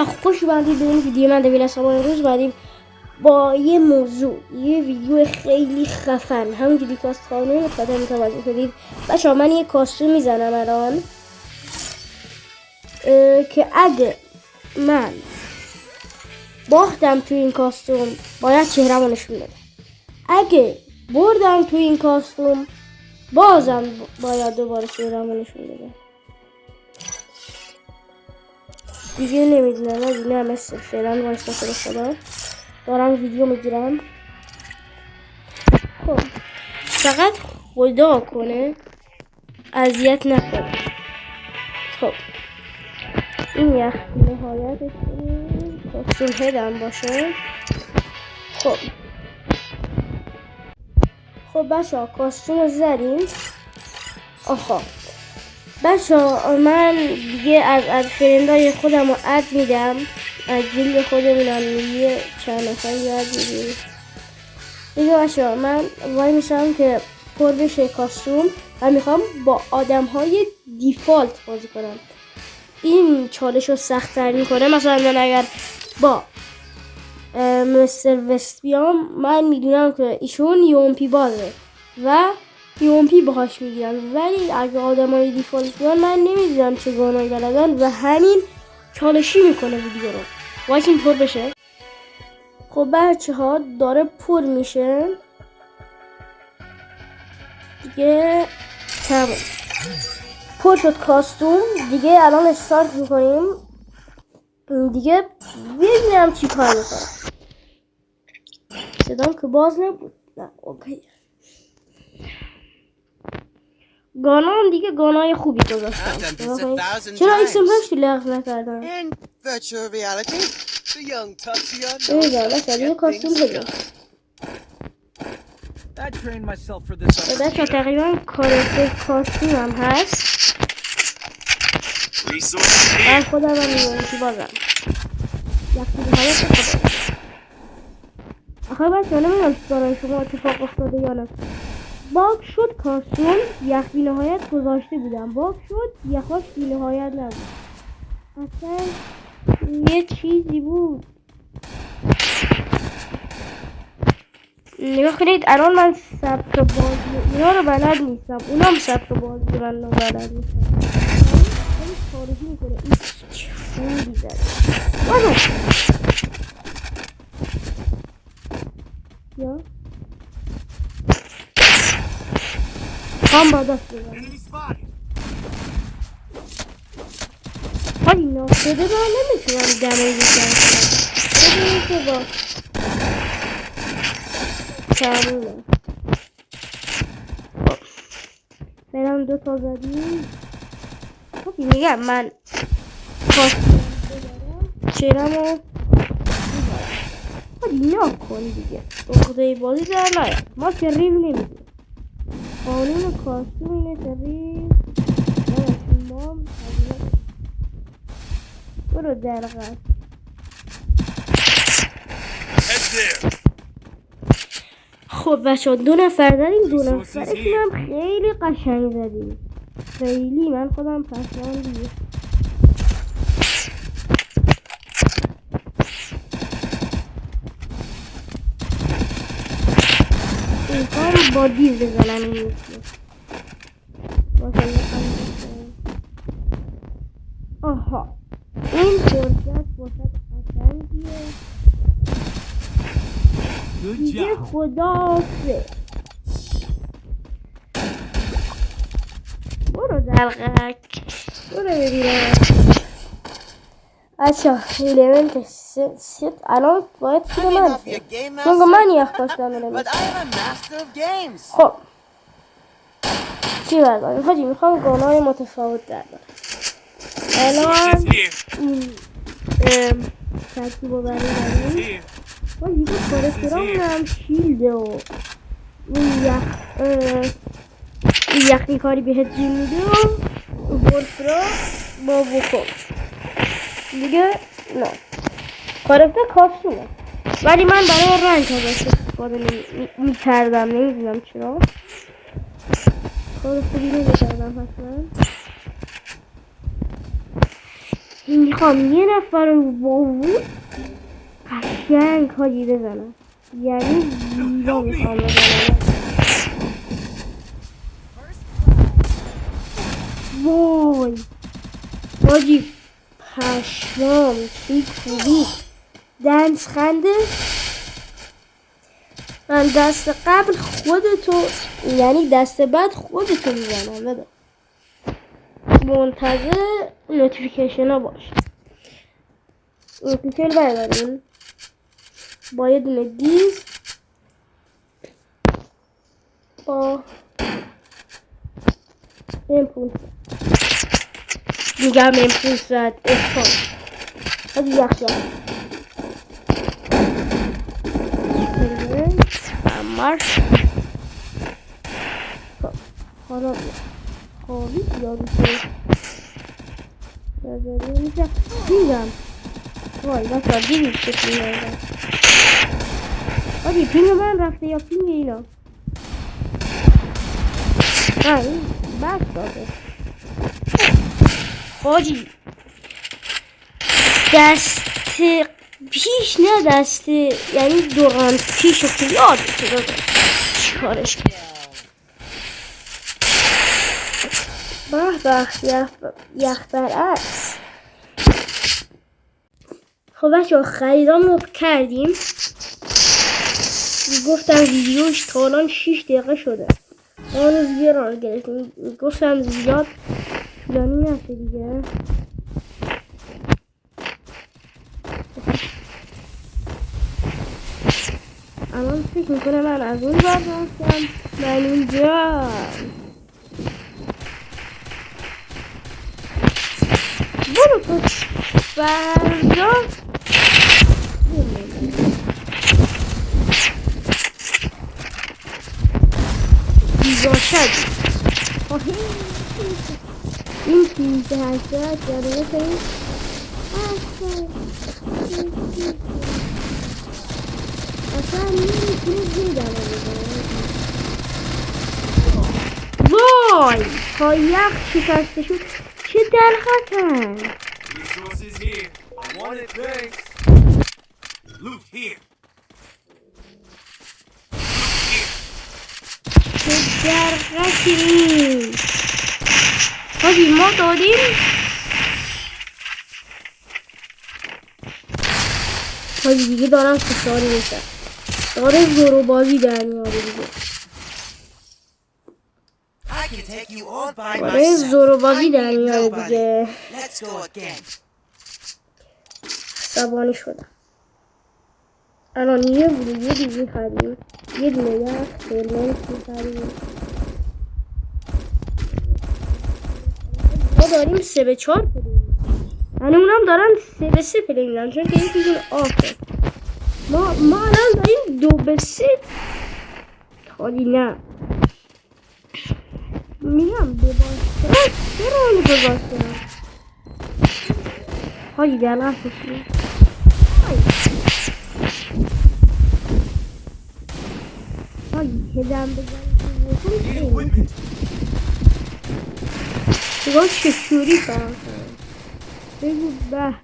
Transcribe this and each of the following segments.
خوش اومدید به این ویدیو. من دویل هستم. امروز بعدیم با یه موضوع، یه ویدیو خیلی خفن، همونجوری کاست خانه متقدم متوجه شدید. بچه‌ها من یه کاستوم میزنم الان که اگه من باختم تو این کاستوم باید چهره‌مو نشون بدم، اگه بردم تو این کاستوم بازم باید دوباره چهره‌مو نشون بدم. دیگه نمیدونم از این همه فعلا وایستا خدا دارم ویدیو میگیرم. خب فقط خدا کنه اذیت نکنه. خب این یخ نهایتش کاستوم هدم باشه. خب بچه ها کاستوم رو زدیم. آخا بچه ها من دیگه از فرندای خودم رو اد میدم، از جلد خودمونم یه چند نفر یاد میدیم دیگه. بچه ها من وای میشم که پر بشه کاستوم و میخوام با آدم های دیفالت بازی کنم. این چالش رو سخت تر میکنه. مثلا من اگر با مستر وست بیام، من میدونم که ایشون یومپی بازه و یومپی باهاش میگیرم، ولی اگه آدم های دیفالت بیان من نمیدونم چه گانایی بلدن و همین چالشی میکنه ویدیو رو. وایسین پر بشه. خب بچه ها داره پر میشه دیگه. تمام پر شد کاستوم دیگه. الان استارت میکنیم دیگه. ببینم چی کار میکنم. صدام که باز نبود. نه اوکی. گانا هم دیگه گانای خوبی گذاشتم. چرا ایکسم هشتی لغز نکردم؟ ایده بچه کاستوم بگم بچه تقریبا کارکتر کاستوم هم هست. من خودم هم میگم که بازم یکی به حالت خودم. آخه بچه نمیدونم برای شما اتفاق افتاده یا نه. باگ شد کاستوم، یخ بی نهایت گذاشته بودم، باگ شد یخاش بی نهایت نبود. اصلا یه چیزی بود. نگاه کنید الان من سبک بازی اینا رو بلد نیستم، اونم سبک بازی من رو بلد نیستم. این خارجی میکنه. این چه فوری زد بانو یا هم با دست بزن. حالی نافتده من نمیتونم دمه بیشتر کنم. ببینید که با تمومه. برم دو تا زدیم. خب میگم من کاستوم ببرم چرمو حالی نکن دیگه. اقضای بازی در ناید. ما که ریو نمیدیم. قانون کاستوم اینه که ریو نمشون برو درقه. خب بچه ها دو نفر داریم. دو نفرشون هم خیلی قشنگ زدیم. خیلی من خودم پشمان دیگه. اینکار با دیز بزنم این میشه. آها این فرصت قشنگیه دیگه. خداحافظ. برو دلقک برو ببینم. بچه ایلیمنت ست الان باید شده من چون من یخ داشتم ایلیمنت. خب چی برداریم حاجی؟ میخوام گانای متفاوت در دارم. الان ترکیب رو بریم و دیگه کارکترامون هم شیلده و این یخی کاری بهت جیم میده و ورفرا با وکو دیگه. نه کارکتر کاستومه ولی من برای رنگ ازش استفاده میکردم. نمیدونم چرا کار خوبی نمیکردم. حتما میخوام یه نفر رو با وود قشنگ حاجی بزنم، یعنی زیبا میخوام بزنم. وای حاجی پشمام چی خوبی دنس خنده. من دست قبل خودتو، یعنی دست بعد خودتو میزنم. بده منتظر نوتیفیکیشن ها باش. نوتیفیکیشن برداریم با یه دونه دیز با امپول میگم امپول زد افکار هادی یخ مارش حالا خوابی یادو میگم وای بسا دیدید که میگم آدی پینگ من رفته یا پینگ اینا این بس داده حاجی دست پیش نه دست یعنی دوران پیش رو که یادت داده چیکارش کنم. یخ برعکس. خب بچه خریدام رو کردیم. گفتم ویدیوش تا الان 6 دقیقه شده. اون روز یه راه گرفتیم. گفتم زیاد طولانی نشه دیگه. الان فکر میکنه من از اون بر رفتم من اینجا برو تو فردا باشد این چیزه هشتاد جاده کنیم اصلا نمیتونی زیدم وای تا یخ شکسته شد چه دلخطن چه درخطی حاجی ما دادیم حاجی دیگه دارم فشاری میشه داره زورو بازی در میاره دیگه داره زورو بازی در میاره دیگه سبانی شدم الان یه بوده یه دیگه خریم یه دونه یخ فیلمنت میخریم ما داریم 3-4 پلیم یعنی اونم دارن 3-3 پلیم دارن چون که یکیشون آفه ما الان داریم 2-3 خالی نه میگم بباشترم چرا بباشترم خالی دلغم کشیم خالی هدم بزنیم بگاه چشوری فرم بگو به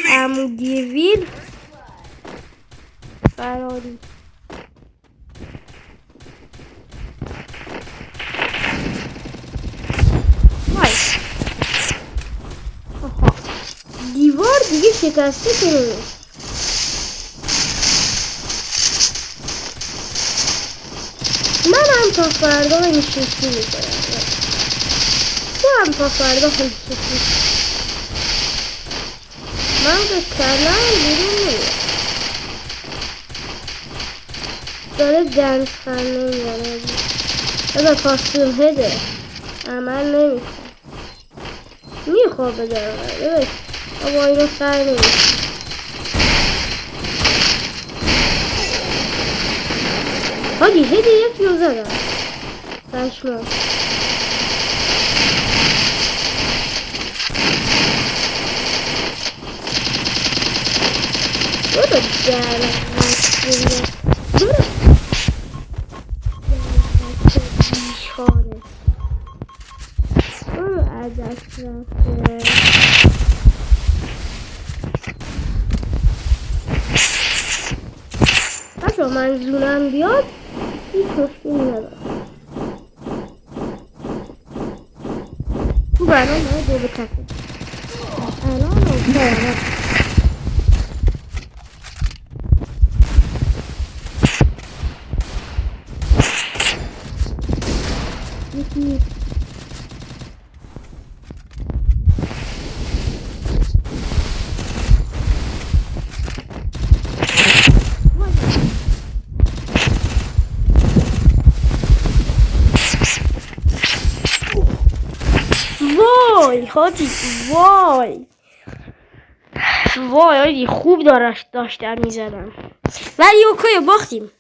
به امو دیوید فراری دیوار دیگه شکسته کنه من هم تا فردا این شکلی میکنم تو هم تا فردا این شکلی من به کلم بیرون میگم داره دنس خنده میگنه بذار کاستوم هده عمل نمیکنه میخوابه داره با اینو سر نمیشه حاجی هده یکی رو زدم پشمان برو درم برو بیشاره برو عدس بچه منظورم بیاد هیچ مشکلی نداره. خوب الان دو به تکه الان اوکی. وای حاجی وای حاجی خوب داشتم میزدم ولی اوکی باختیم،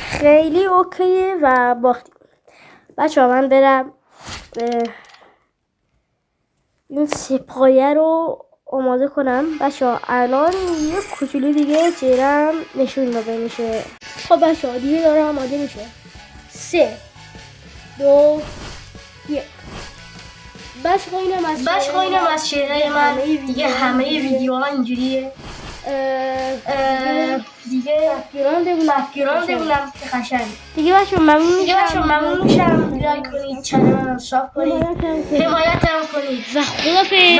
خیلی اوکیه و باختیم. بچه ها من برم این سپایه رو آماده کنم. بچه ها الان یه کوچولو دیگه چهرم نشون داده میشه. خب بچه ها دیگه داره آماده میشه. 3 2 1. بچه اینم از چهره من دیگه. همه ویدیوها اینجوریه دیگه. بک‌گراند بمونم که قشنگ دیگه. بچه ممنون میشم لایک کنید، چنل رو سابسکرایب کنید، حمایتم کنید و خدافظ.